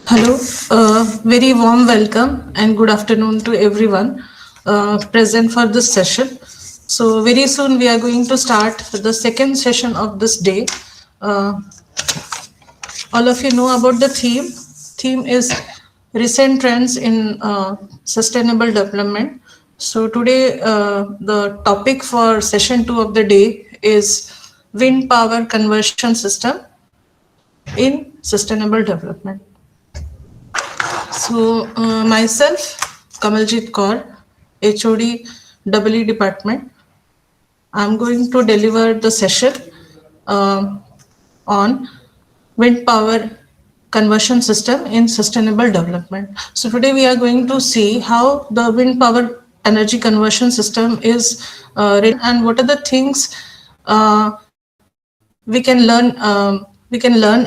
Hello, very warm welcome and good afternoon to everyone present for this session. So very soon we are going to start the second session of this day. Uh, all of you know about the theme. Theme is recent trends in sustainable development. So today the topic for session 2 of the day is wind power conversion system in sustainable development. So myself, Kamaljeet Kaur, HOD EE Department, I'm going to deliver the session on wind power conversion system in sustainable development. So today we are going to see how the wind power energy conversion system is and what are the things we can learn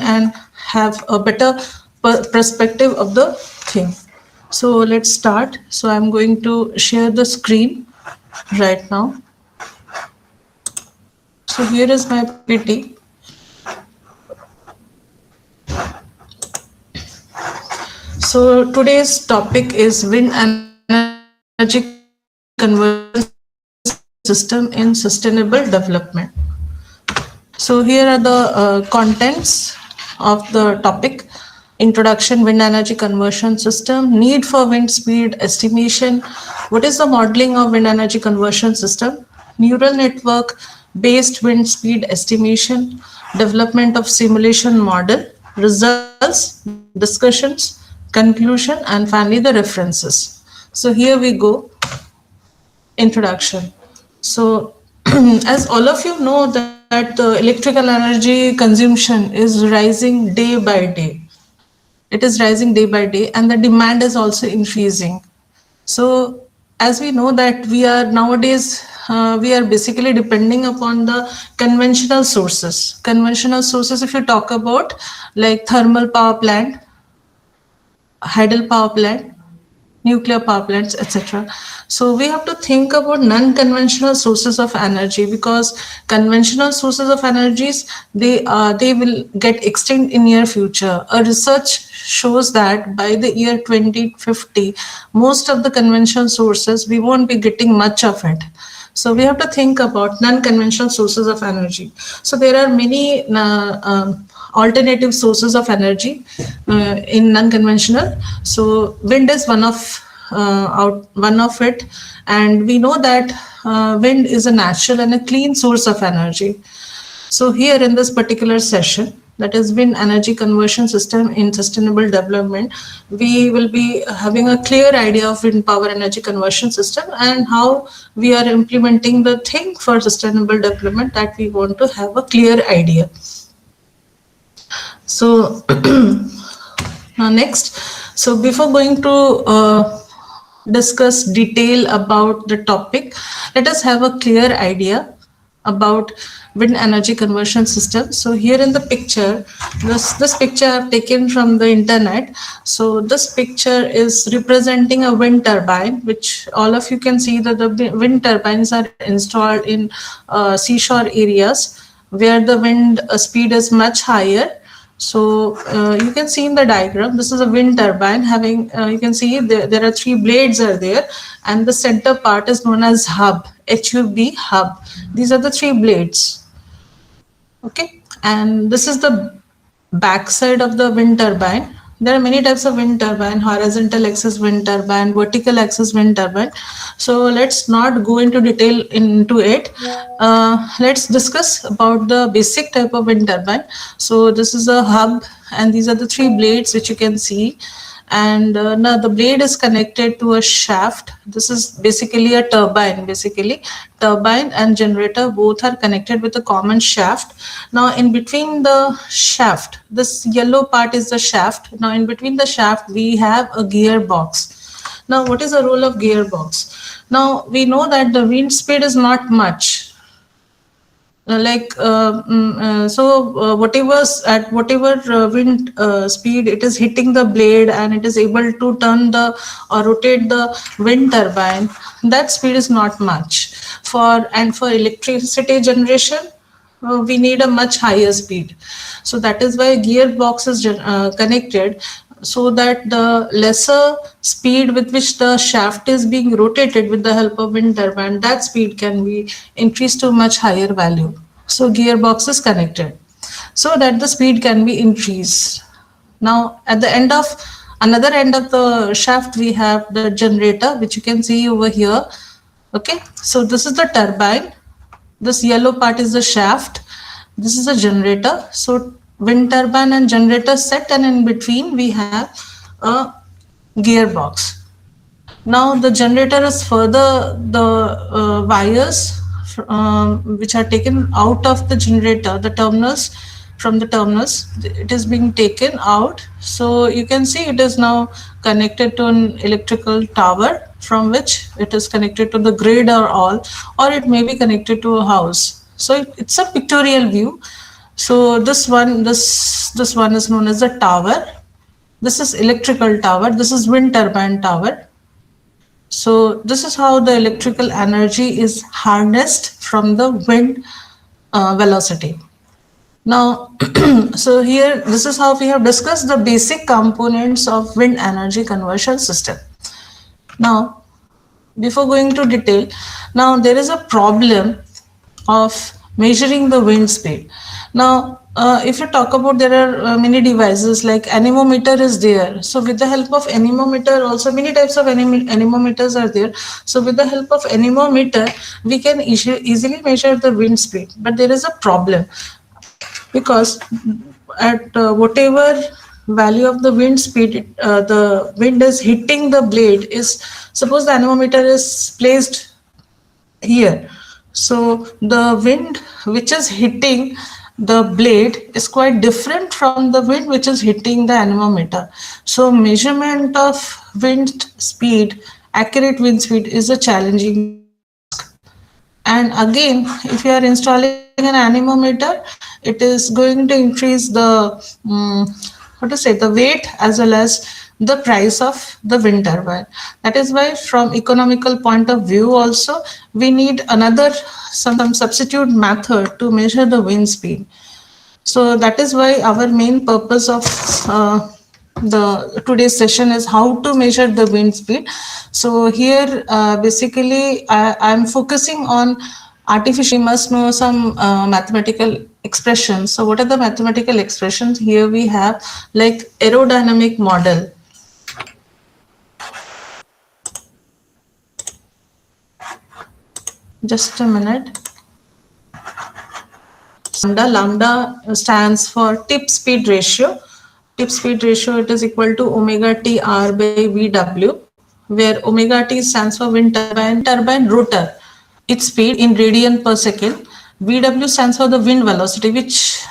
and have a better perspective of the thing. So let's start. So I'm going to share the screen right now. So here is my PPT. So today's topic is wind energy conversion system in sustainable development. So here are the contents of the topic. Introduction, wind energy conversion system, need for wind speed estimation, what is the modeling of wind energy conversion system, neural network based wind speed estimation, development of simulation model, results, discussions, conclusion, and finally the references. So here we go. Introduction. So as all of you know that the electrical energy consumption is rising day by day. It is rising day by day and the demand is also increasing. So as we know that we are nowadays, we are basically depending upon the conventional sources. Conventional sources, if you talk about like thermal power plant, hydel power plant, nuclear power plants, etc. So we have to think about non-conventional sources of energy because conventional sources of energies they will get extinct in near future. A research shows that by the year 2050, most of the conventional sources we won't be getting much of it. So we have to think about non-conventional sources of energy. So there are many alternative sources of energy in non-conventional. So wind is one of it, and we know that wind is a natural and a clean source of energy. So here in this particular session, that is wind energy conversion system in sustainable development, we will be having a clear idea of wind power energy conversion system and how we are implementing the thing for sustainable development that we want to have a clear idea. So next, so before going to discuss detail about the topic, let us have a clear idea about wind energy conversion system. So here in the picture, this picture I've taken from the internet. So this picture is representing a wind turbine, which all of you can see that the wind turbines are installed in seashore areas where the wind speed is much higher. So you can see in the diagram, this is a wind turbine having, you can see there are 3 blades are there, and the center part is known as hub, HUB hub. These are the 3 blades. Okay, and this is the back side of the wind turbine. There are many types of wind turbine: horizontal axis wind turbine, vertical axis wind turbine. So let's not go into detail into it. Let's discuss about the basic type of wind turbine. So this is a hub, and these are the 3 blades which you can see. And now the blade is connected to a shaft. This is basically a turbine. Basically, turbine and generator both are connected with a common shaft. Now in between the shaft, this yellow part is the shaft. Now in between the shaft we have a gearbox. Now what is the role of gearbox? Now we know that the wind speed is not much. Whatever wind speed it is hitting the blade and it is able to turn the or rotate the wind turbine, that speed is not much. For electricity generation, we need a much higher speed. So that is why gearbox is connected, so that the lesser speed with which the shaft is being rotated with the help of wind turbine, that speed can be increased to much higher value. So gearbox is connected so that the speed can be increased. Now at the end of another end of the shaft, we have the generator, which you can see over here. Okay, so this is the turbine, this yellow part is the shaft, this is a generator. So wind turbine and generator set, and in between we have a gearbox. Now the generator is further, the wires which are taken out of the generator, the terminals, from the terminals, it is being taken out. So you can see it is now connected to an electrical tower, from which it is connected to the grid or it may be connected to a house. So it's a pictorial view. So this one is known as a tower. This is electrical tower. This is wind turbine tower. So this is how the electrical energy is harnessed from the wind velocity. Now, so here, this is how we have discussed the basic components of wind energy conversion system. Now, before going to detail, now there is a problem of measuring the wind speed. Now, if you talk about, there are many devices like anemometer is there. So with the help of anemometer, also many types of anemometers are there. So with the help of anemometer, we can easily measure the wind speed. But there is a problem, because at whatever value of the wind speed, the wind is hitting the blade is, suppose the anemometer is placed here. So the wind which is hitting the blade is quite different from the wind which is hitting the anemometer. So measurement of wind speed, accurate wind speed, is a challenging task. And again, if you are installing an anemometer, it is going to increase the the weight as well as the price of the wind turbine. That is why, from economical point of view also, we need some substitute method to measure the wind speed. So that is why our main purpose of the today's session is how to measure the wind speed. So here basically I'm focusing on artificial. We must know some mathematical expressions. So what are the mathematical expressions? Here we have like aerodynamic model. Just a minute. Lambda stands for tip speed ratio. Tip speed ratio, it is equal to omega t r by VW, where omega t stands for wind turbine rotor, its speed in radian per second. VW stands for the wind velocity, which